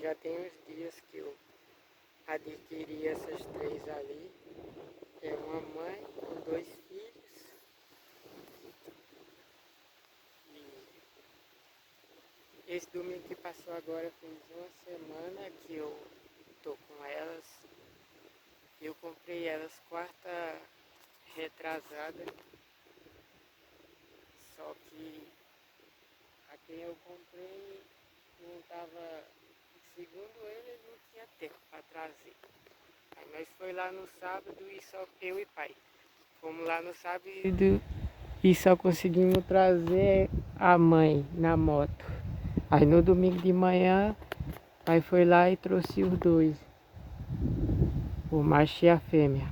Já tem uns dias que eu adquiri essas três ali. É uma mãe com dois filhos. E esse domingo que passou agora fez uma semana que eu tô com elas. Eu comprei elas quarta retrasada. Só que a quem eu comprei não tava, segundo ele, não tinha tempo para trazer. Aí nós foi lá no sábado e só eu e pai. Fomos lá no sábado e só conseguimos trazer a mãe na moto. Aí no domingo de manhã, pai foi lá e trouxe os dois, o macho e a fêmea.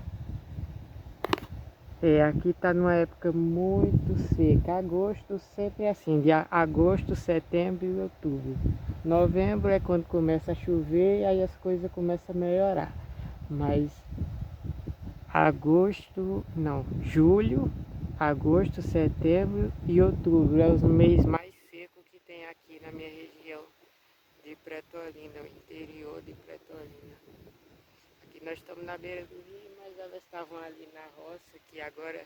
Aqui tá numa época muito seca. Agosto sempre é assim, de agosto, setembro e outubro. Novembro é quando começa a chover e aí as coisas começam a melhorar. Mas julho, agosto, setembro e outubro é os meses mais secos que tem aqui na minha região de Pretolina, o interior de Pretolina. Aqui nós estamos na beira do rio, mas elas estavam ali na roça, que agora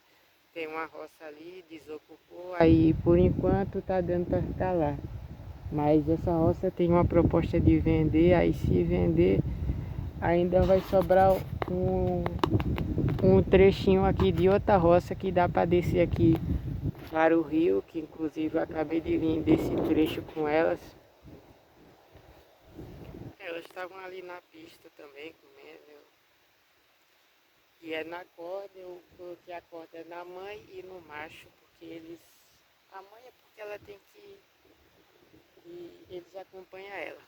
tem uma roça ali, desocupou, aí por enquanto tá dando para ficar lá. Mas essa roça tem uma proposta de vender, aí se vender ainda vai sobrar um trechinho aqui de outra roça que dá para descer aqui para o rio, que inclusive eu acabei de vir desse trecho com elas. Elas estavam ali na pista também comendo. E é na corda, eu coloquei a corda na mãe e no macho, porque eles. A mãe é porque ela tem que. E eles acompanham ela.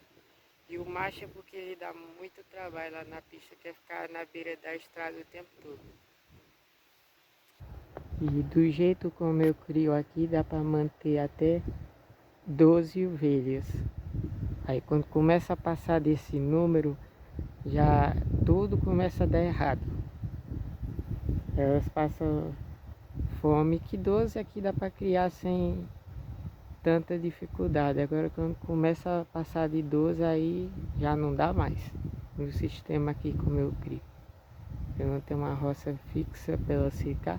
E o macho é porque ele dá muito trabalho lá na pista, quer ficar na beira da estrada o tempo todo. E do jeito como eu crio aqui, dá para manter até 12 ovelhas. Aí quando começa a passar desse número, já tudo começa a dar errado. Elas passam fome, que 12 aqui dá para criar sem tanta dificuldade. Agora quando começa a passar de 12 aí já não dá mais. No sistema aqui como eu crio. Eu não tenho uma roça fixa para elas ficar.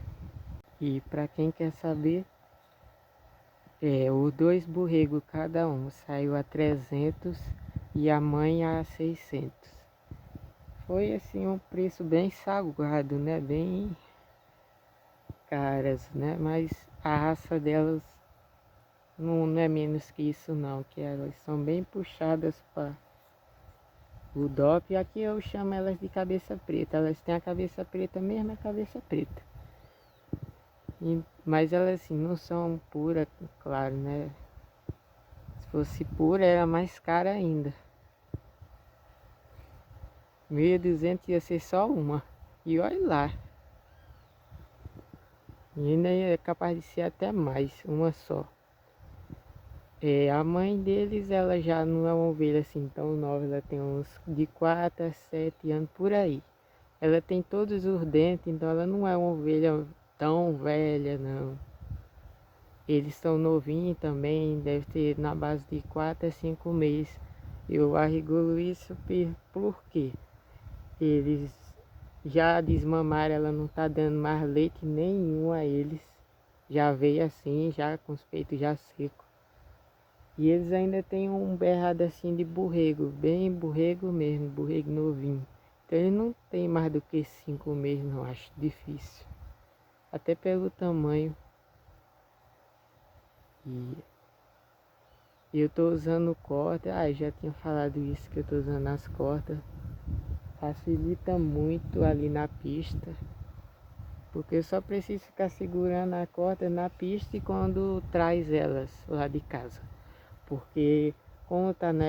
E para quem quer saber, os dois borregos cada um saiu a 300 e a mãe a 600. Foi assim um preço bem salgado, né? Bem caras, né? Mas a raça delas não é menos que isso não, que elas são bem puxadas para o DOP. Aqui eu chamo elas de cabeça preta. Elas têm a cabeça preta mesmo, a cabeça preta. Mas elas assim não são puras, claro, né? Se fosse pura era mais cara ainda. 1.200 ia ser só uma. E olha lá. E ainda é capaz de ser até mais, uma só. A mãe deles, ela já não é uma ovelha assim tão nova. Ela tem uns de 4 a 7 anos por aí. Ela tem todos os dentes, então ela não é uma ovelha tão velha, não. Eles são novinhos também, deve ter na base de 4 a 5 meses. Eu argulo isso porque eles já desmamaram, ela não tá dando mais leite nenhum a eles. Já veio assim, já com os peitos já secos. E eles ainda têm um berrado assim de borrego, bem borrego mesmo, borrego novinho. Então ele não tem mais do que 5 meses, não, acho difícil. Até pelo tamanho. E eu tô usando corda, já tinha falado isso, que eu tô usando as cordas. Facilita muito ali na pista. Porque eu só preciso ficar segurando a corda na pista e quando traz elas lá de casa. Porque como tá na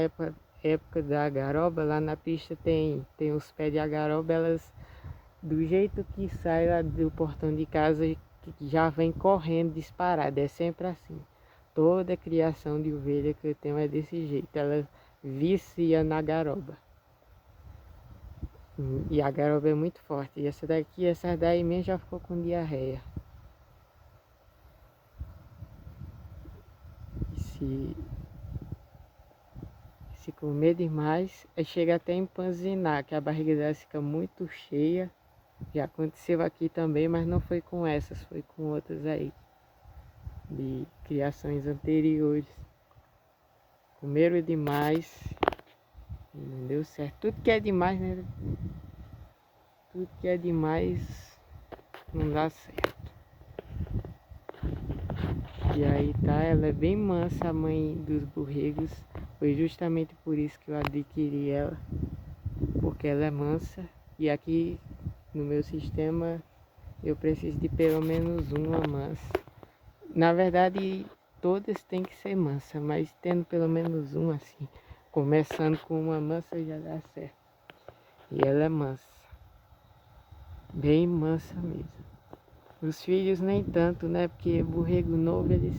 época da garoba, lá na pista tem os pés de agaroba, elas do jeito que sai lá do portão de casa que já vem correndo disparada, é sempre assim. Toda criação de ovelha que eu tenho é desse jeito, ela vicia na garoba. E a garoba é muito forte. E essa daí mesmo já ficou com diarreia. se comer demais, chega até a empanzinar, que a barriga delas fica muito cheia. Já aconteceu aqui também, mas não foi com essas, foi com outras aí, de criações anteriores. Comeram demais e não deu certo. Tudo que é demais, né? Tudo que é demais não dá certo. E aí tá, ela é bem mansa, a mãe dos borregos. Foi justamente por isso que eu adquiri ela, porque ela é mansa. E aqui no meu sistema eu preciso de pelo menos uma mansa. Na verdade, todas têm que ser mansa, mas tendo pelo menos uma assim, começando com uma mansa já dá certo. E ela é mansa, bem mansa mesmo. Os filhos nem tanto, né? Porque borrego novo eles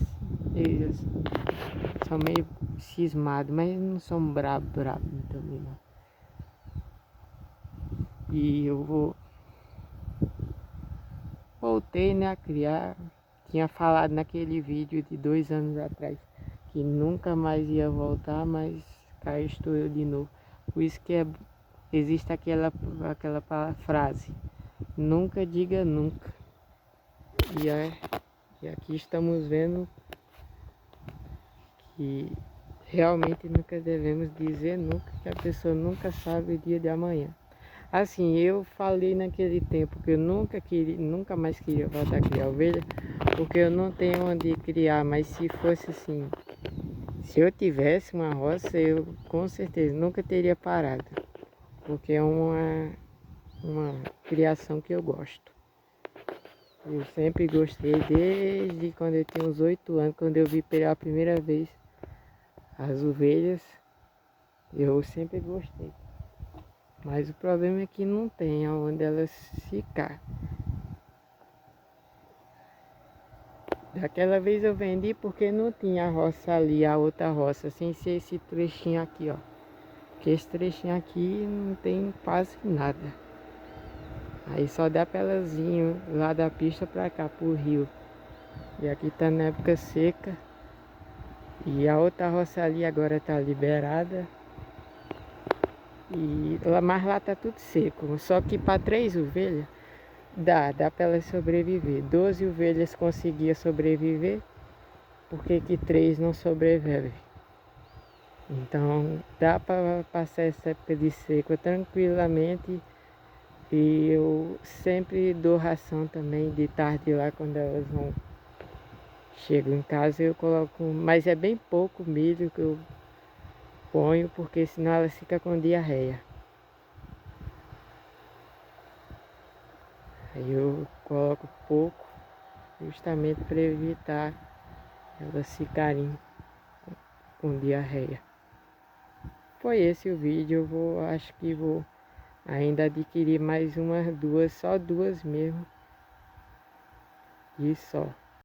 são meio cismados, mas não são brabo também não. E eu voltei, né, a criar. Tinha falado naquele vídeo de 2 anos atrás que nunca mais ia voltar, mas cá estou eu de novo. Por isso que existe aquela frase, nunca diga nunca. E aqui estamos vendo que realmente nunca devemos dizer nunca, que a pessoa nunca sabe o dia de amanhã. Assim, eu falei naquele tempo que eu nunca mais queria voltar a criar ovelha, porque eu não tenho onde criar, mas se fosse assim, se eu tivesse uma roça, eu com certeza nunca teria parado, porque é uma criação que eu gosto. Eu sempre gostei, desde quando eu tinha uns 8 anos, quando eu vi pela primeira vez as ovelhas, eu sempre gostei. Mas o problema é que não tem aonde elas ficar. Daquela vez eu vendi porque não tinha a roça ali, a outra roça, sem ser esse trechinho aqui, ó. Porque esse trechinho aqui não tem quase nada. Aí só dá pra elas ir lá da pista pra cá, pro rio. E aqui tá na época seca. E a outra roça ali agora tá liberada. Mas lá tá tudo seco. Só que para 3 ovelhas dá para elas sobreviver. 12 ovelhas conseguia sobreviver. Por que que 3 não sobrevivem? Então dá para passar essa época de seca tranquilamente. E eu sempre dou ração também de tarde lá quando elas vão. Chego em casa eu coloco, mas é bem pouco milho que eu ponho, porque senão elas ficam com diarreia. Aí eu coloco pouco, justamente para evitar elas ficarem com diarreia. Foi esse o vídeo, acho que vou ainda adquirir mais umas 2, só 2 mesmo. E só.